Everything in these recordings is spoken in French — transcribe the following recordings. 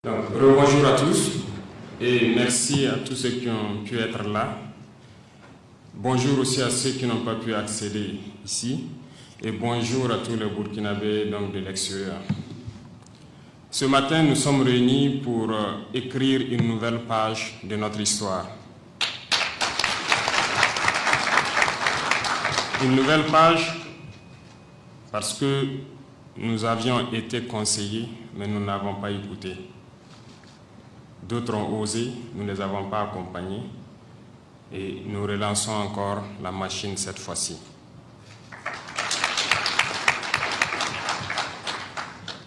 Donc, bonjour à tous et merci à tous ceux qui ont pu être là. Bonjour aussi à ceux qui n'ont pas pu accéder ici et bonjour à tous les Burkinabés de l'extérieur. Ce matin, nous sommes réunis pour écrire une nouvelle page de notre histoire. Une nouvelle page parce que nous avions été conseillés, mais nous n'avons pas écouté. D'autres ont osé, nous ne les avons pas accompagnés et nous relançons encore la machine cette fois-ci.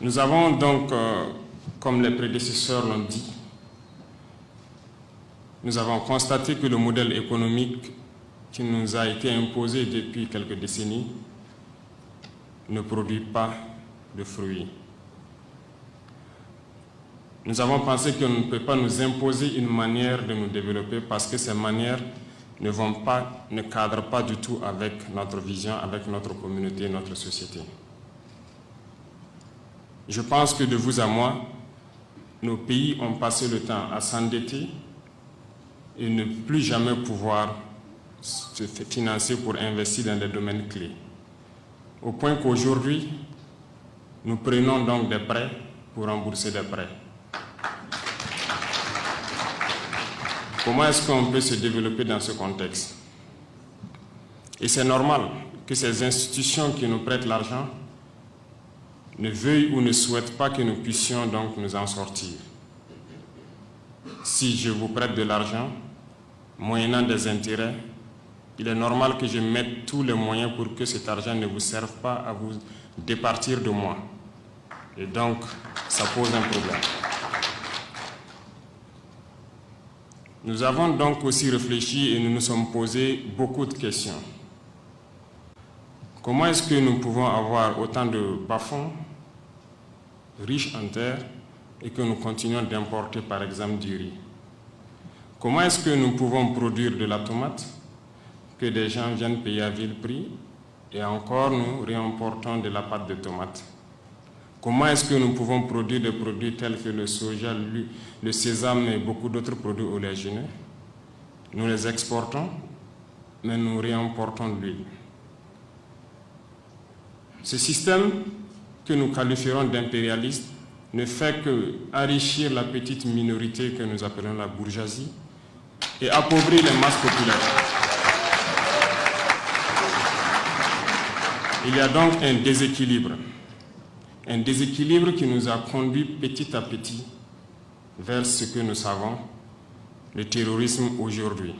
Nous avons donc, comme les prédécesseurs l'ont dit, nous avons constaté que le modèle économique qui nous a été imposé depuis quelques décennies ne produit pas de fruits. Nous avons pensé qu'on ne peut pas nous imposer une manière de nous développer parce que ces manières ne cadrent pas du tout avec notre vision, avec notre communauté, notre société. Je pense que de vous à moi, nos pays ont passé le temps à s'endetter et ne plus jamais pouvoir se financer pour investir dans des domaines clés. Au point qu'aujourd'hui, nous prenons donc des prêts pour rembourser des prêts. Comment est-ce qu'on peut se développer dans ce contexte? Et c'est normal que ces institutions qui nous prêtent l'argent ne veuillent ou ne souhaitent pas que nous puissions donc nous en sortir. Si je vous prête de l'argent, moyennant des intérêts, il est normal que je mette tous les moyens pour que cet argent ne vous serve pas à vous départir de moi. Et donc, ça pose un problème. Nous avons donc aussi réfléchi et nous nous sommes posé beaucoup de questions. Comment est-ce que nous pouvons avoir autant de bas-fonds riches en terre et que nous continuons d'importer par exemple du riz? Comment est-ce que nous pouvons produire de la tomate que des gens viennent payer à vil prix et encore nous réimportons de la pâte de tomate? Comment est-ce que nous pouvons produire des produits tels que le soja, le sésame et beaucoup d'autres produits oléagineux? Nous les exportons, mais nous réimportons de l'huile. Ce système que nous qualifierons d'impérialiste ne fait qu'enrichir la petite minorité que nous appelons la bourgeoisie et appauvrir les masses populaires. Il y a donc un déséquilibre qui nous a conduits petit à petit vers ce que nous savons, le terrorisme aujourd'hui.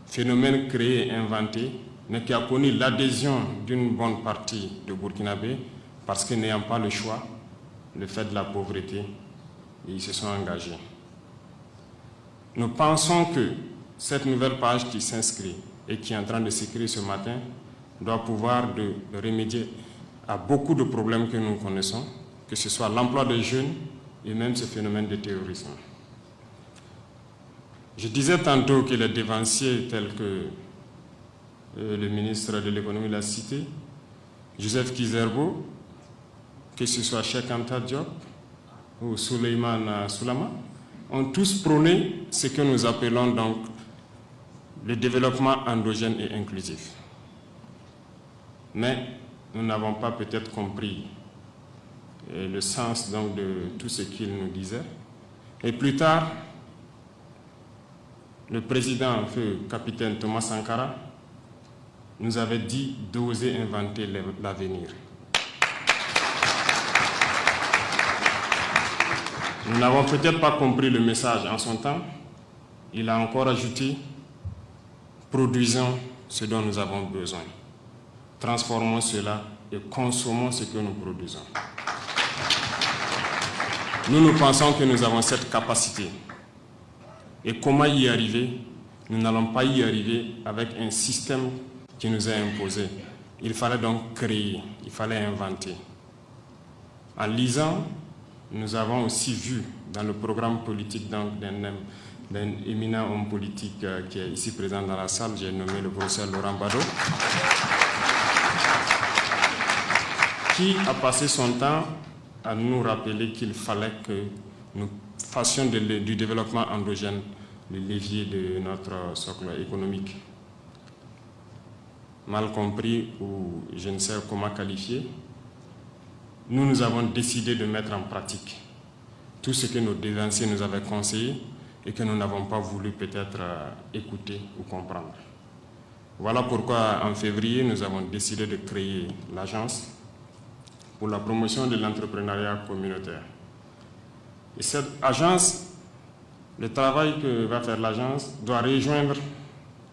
Phénomène créé et inventé, mais qui a connu l'adhésion d'une bonne partie de Burkinabés parce que n'ayant pas le choix, le fait de la pauvreté, ils se sont engagés. Nous pensons que cette nouvelle page qui s'inscrit et qui est en train de s'écrire ce matin doit pouvoir remédier à beaucoup de problèmes que nous connaissons, que ce soit l'emploi des jeunes et même ce phénomène de terrorisme. Je disais tantôt que les dévanciers tels que le ministre de l'économie l'a cité, Joseph Kizerbo, que ce soit Cheikh Anta Diop ou Souleymane Soulama, ont tous prôné ce que nous appelons donc le développement endogène et inclusif. Mais nous n'avons pas peut-être compris le sens donc de tout ce qu'il nous disait. Et plus tard, le président, feu capitaine Thomas Sankara, nous avait dit d'oser inventer l'avenir. Nous n'avons peut-être pas compris le message en son temps. Il a encore ajouté, produisons ce dont nous avons besoin. Transformons cela et consommons ce que nous produisons. Nous pensons que nous avons cette capacité. Et comment y arriver? Nous n'allons pas y arriver avec un système qui nous est imposé. Il fallait donc créer, il fallait inventer. En lisant, nous avons aussi vu dans le programme politique d'un éminent homme politique qui est ici présent dans la salle, j'ai nommé le professeur Laurent Bado, qui a passé son temps à nous rappeler qu'il fallait que nous fassions du développement endogène, le levier de notre socle économique. Mal compris ou je ne sais comment qualifier, nous avons décidé de mettre en pratique tout ce que nos devanciers nous avaient conseillé et que nous n'avons pas voulu peut-être écouter ou comprendre. Voilà pourquoi en février, nous avons décidé de créer l'agence pour la promotion de l'entrepreneuriat communautaire. Et cette agence, le travail que va faire l'agence doit rejoindre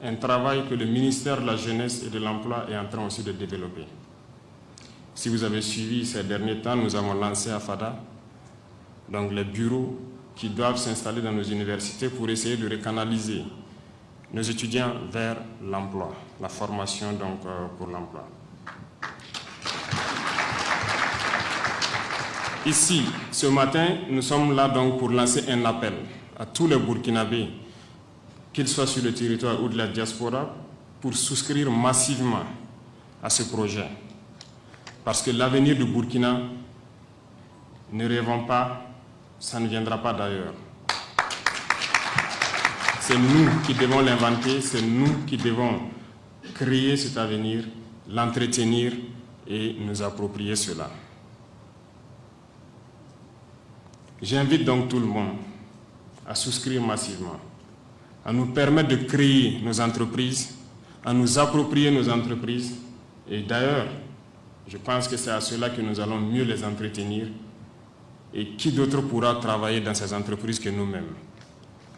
un travail que le ministère de la Jeunesse et de l'Emploi est en train aussi de développer. Si vous avez suivi ces derniers temps, nous avons lancé à FADA donc les bureaux qui doivent s'installer dans nos universités pour essayer de recanaliser nos étudiants vers l'emploi, la formation donc pour l'emploi. Ici, ce matin, nous sommes là donc pour lancer un appel à tous les Burkinabés, qu'ils soient sur le territoire ou de la diaspora, pour souscrire massivement à ce projet. Parce que l'avenir du Burkina, ne rêvons pas, ça ne viendra pas d'ailleurs. C'est nous qui devons l'inventer, c'est nous qui devons créer cet avenir, l'entretenir et nous approprier cela. J'invite donc tout le monde à souscrire massivement, à nous permettre de créer nos entreprises, à nous approprier nos entreprises. Et d'ailleurs, je pense que c'est à cela que nous allons mieux les entretenir. Et qui d'autre pourra travailler dans ces entreprises que nous-mêmes?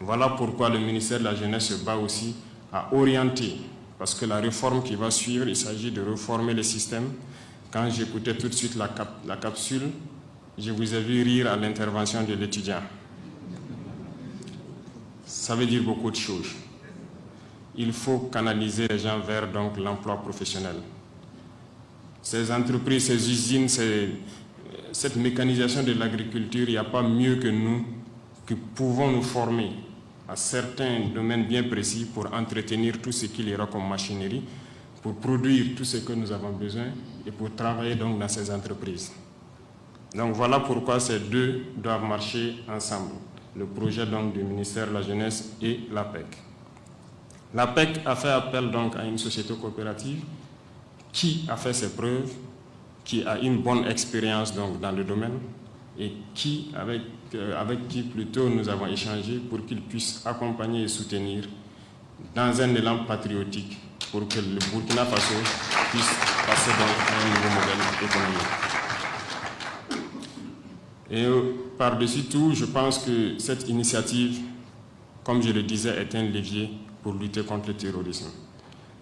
Voilà pourquoi le ministère de la Jeunesse se bat aussi à orienter, parce que la réforme qui va suivre, il s'agit de reformer le système. Quand j'écoutais tout de suite la capsule, je vous ai vu rire à l'intervention de l'étudiant. Ça veut dire beaucoup de choses. Il faut canaliser les gens vers donc l'emploi professionnel. Ces entreprises, ces usines, cette mécanisation de l'agriculture, il n'y a pas mieux que nous qui pouvons nous former à certains domaines bien précis pour entretenir tout ce qu'il y aura comme machinerie, pour produire tout ce que nous avons besoin et pour travailler donc dans ces entreprises. Donc voilà pourquoi ces deux doivent marcher ensemble. Le projet donc du ministère de la Jeunesse et l'APEC. L'APEC a fait appel donc à une société coopérative qui a fait ses preuves, qui a une bonne expérience donc dans le domaine et qui, avec qui plutôt nous avons échangé pour qu'il puisse accompagner et soutenir dans un élan patriotique pour que le Burkina Faso puisse passer donc à un nouveau modèle économique. Et par-dessus tout, je pense que cette initiative, comme je le disais, est un levier pour lutter contre le terrorisme.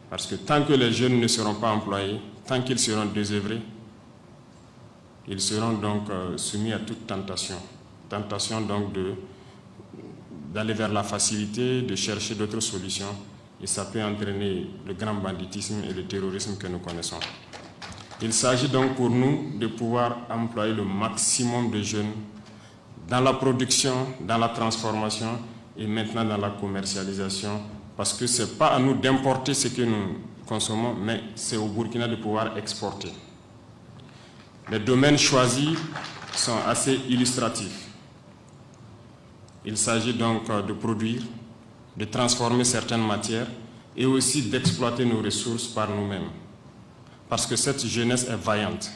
Parce que tant que les jeunes ne seront pas employés, tant qu'ils seront désœuvrés, ils seront donc soumis à toute tentation. Tentation donc d'aller vers la facilité, de chercher d'autres solutions. Et ça peut entraîner le grand banditisme et le terrorisme que nous connaissons. Il s'agit donc pour nous de pouvoir employer le maximum de jeunes dans la production, dans la transformation et maintenant dans la commercialisation, parce que ce n'est pas à nous d'importer ce que nous consommons, mais c'est au Burkina de pouvoir exporter. Les domaines choisis sont assez illustratifs. Il s'agit donc de produire, de transformer certaines matières et aussi d'exploiter nos ressources par nous-mêmes. Parce que cette jeunesse est vaillante.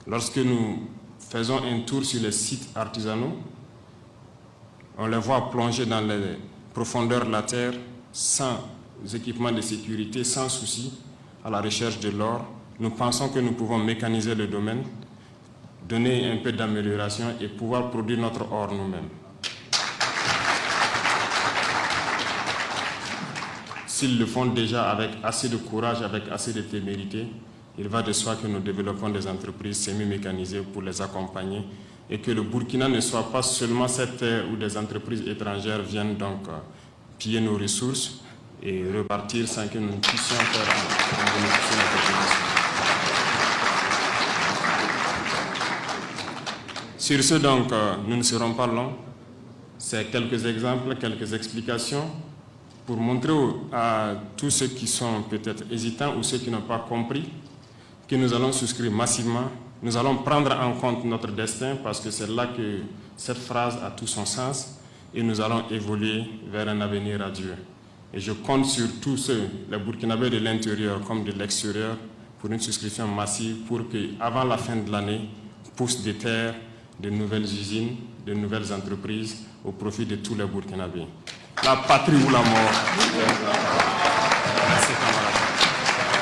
Lorsque nous faisons un tour sur les sites artisanaux, on les voit plonger dans les profondeurs de la terre sans équipement de sécurité, sans souci, à la recherche de l'or. Nous pensons que nous pouvons mécaniser le domaine, donner un peu d'amélioration et pouvoir produire notre or nous-mêmes. S'ils le font déjà avec assez de courage, avec assez de témérité, il va de soi que nous développons des entreprises semi-mécanisées pour les accompagner et que le Burkina ne soit pas seulement cette terre où des entreprises étrangères viennent donc piller nos ressources et repartir sans que nous ne puissions faire un bénéfice de notre position. Sur ce, donc, nous ne serons pas longs. C'est quelques exemples, quelques explications pour montrer à tous ceux qui sont peut-être hésitants ou ceux qui n'ont pas compris que nous allons souscrire massivement Nous allons prendre en compte notre destin parce que c'est là que cette phrase a tout son sens et nous allons évoluer vers un avenir radieux. Et je compte sur tous ceux, les Burkinabés de l'intérieur comme de l'extérieur, pour une souscription massive pour qu'avant la fin de l'année, poussent des terres, de nouvelles usines, de nouvelles entreprises au profit de tous les Burkinabés. La patrie ou la mort. Merci, camarades.